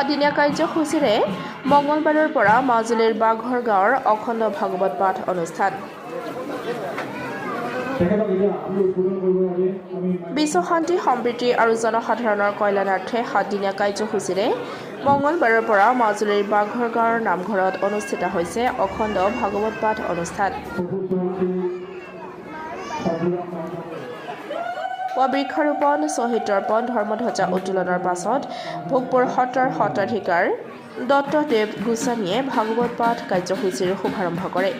সাতদিনীয়া কাৰ্যসূচীৰে মঙলবাৰৰ পৰা মাজুলীৰ বাঘৰ গাঁৱৰ অখণ্ড ভাগৱত পাঠ অনুষ্ঠান। বিশ্ব শান্তি সম্প্ৰীতি আৰু জনসাধাৰণৰ কল্যাণাৰ্থে সাতদিনীয়া কাৰ্যসূচীৰে মঙলবাৰৰ পৰা মাজুলীৰ বাঘৰ গাঁৱৰ নামঘৰত অনুষ্ঠিত হৈছে অখণ্ড ভাগৱত পাঠ অনুষ্ঠান। বৃক্ষৰোপণ, শ্বহীদ তৰ্পণ, ধৰ্মধ্বজা উত্তোলনৰ পাছত ভোগপুৰ সত্ৰৰ সত্ৰাধিকাৰ দত্তদেৱ গোস্বামীয়ে ভাগৱত পাঠ কাৰ্যসূচীৰ শুভাৰম্ভ কৰে।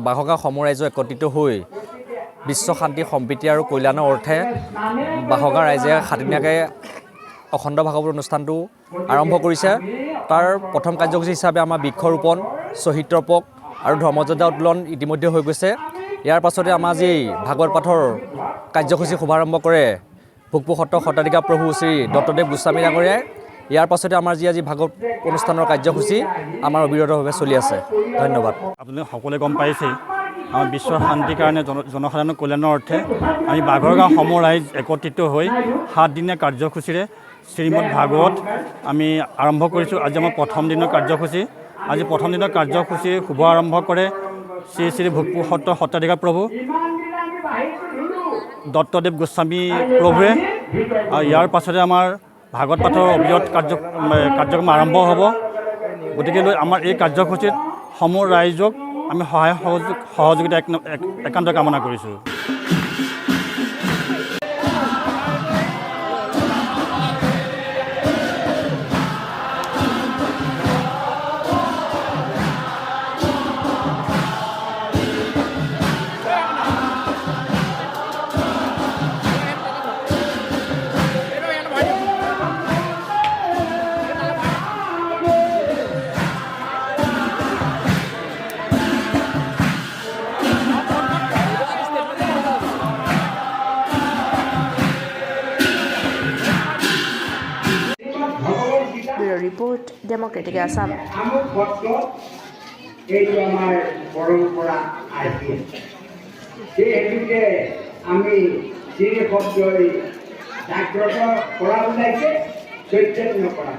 বাঘগাঁও সমূহ ৰাইজ একত্ৰিত হৈ বিশ্ব শান্তি সম্প্ৰীতি আৰু কল্যাণৰ অৰ্থে বাঘগাঁও ৰাইজে সাতদিনীয়াকৈ অখণ্ড ভাগৱত অনুষ্ঠানটো আৰম্ভ কৰিছে। তাৰ প্ৰথম কাৰ্যসূচী হিচাপে আমাৰ বৃক্ষৰোপণ, শ্বহীদ তৰ্পক আৰু ধৰ্মধ্বজা উত্তোলন ইতিমধ্যে হৈ গৈছে। ইয়াৰ পাছতে আমাৰ যি ভাগৱত পাঠৰ কাৰ্যসূচী শুভাৰম্ভ কৰে ভোগপুৰ সত্ৰৰ সত্ৰাধিকাৰ প্ৰভু শ্ৰী দত্তদেৱ গোস্বামী ডাঙৰীয়াই। ইয়াৰ পাছতে আমাৰ আজি ভাগৱত অনুষ্ঠানৰ কাৰ্যসূচী আমাৰ অবিৰতভাৱে চলি আছে। ধন্যবাদ। আপুনি সকলোৱে গম পাইছেই আমাৰ বিশ্বৰ শান্তিৰ কাৰণে জনসাধাৰণৰ কল্যাণৰ অৰ্থে আমি বাঘৰ গাঁও সমূহ ৰাইজ একত্ৰিত হৈ সাতদিনীয়া কাৰ্যসূচীৰে শ্ৰীমদ ভাগৱত আমি আৰম্ভ কৰিছোঁ। আজি আমাৰ প্ৰথম দিনৰ কাৰ্যসূচী। আজি প্ৰথম দিনৰ কাৰ্যসূচীৰ শুভ আৰম্ভ কৰে শ্ৰী শ্ৰী ভোগপুৰ সত্ৰৰ সত্ৰাধিকাৰ প্ৰভু দত্তদেৱ গোস্বামী প্ৰভুৱে। আৰু ইয়াৰ পাছতে আমাৰ ভাগৱত পাঠৰ অবিৰত কাৰ্যক্ৰম আৰম্ভ হ'ব। গতিকে লৈ আমাৰ এই কাৰ্যসূচীত সমূহ ৰাইজক আমি সহায় সহযোগিতা একান্ত কামনা কৰিছোঁ। Report democratic Assam. এইটো আমাৰ পৰম্পৰা আহি সেই হেতুকে আমি যি শব্দই জাগ্ৰত কৰা ওলাইছে চৈতন্য কৰা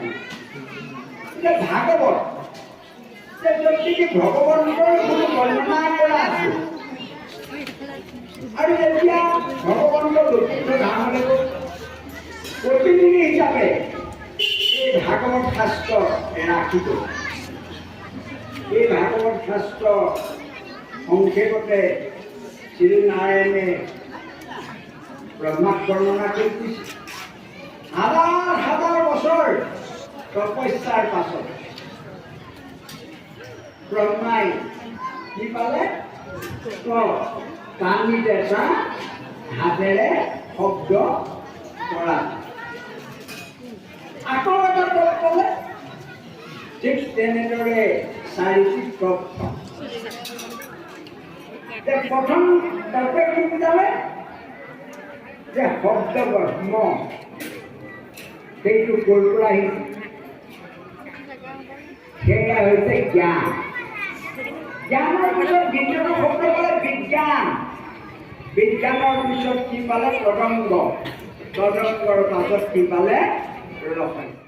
ভাগৱত যদি ভগৱন্তৰ কোনো বৰ্ণনা কৰা আছে আৰু যেতিয়া ভগৱন্তৰ লক্ষিত ধাৰণলৈ প্ৰতিনিধি হিচাপে ভাগৱত শাস্ত্ৰ ৰাখিব। এই ভাগৱত শাস্ত্ৰ সংক্ষেপতে শ্ৰীনাৰায়ণে ব্ৰহ্মাক বৰ্ণনা কৰিছে। হাজাৰ হাজাৰ বছৰ তপস্যাৰ পাছত ব্ৰহ্মাই কি পালে? কাণিত এটা হাতেৰে শব্দ কৰা। আকৌ এটা তপ পালে। ঠিক তেনেদৰে চাৰিটি তপ। প্ৰথম তপে কি বুজালে? যে শব্দ ব্ৰহ্ম সেইটো ক'ৰ পৰা আহিছে? সেয়া হৈছে জ্ঞান। জ্ঞানৰ পিছত দ্বিতীয়টো শব্দ পালে বিজ্ঞান। বিজ্ঞানৰ পিছত কি পালে? তদংগ। তদংগৰ পাছত কি পালে? ৰসায়ন।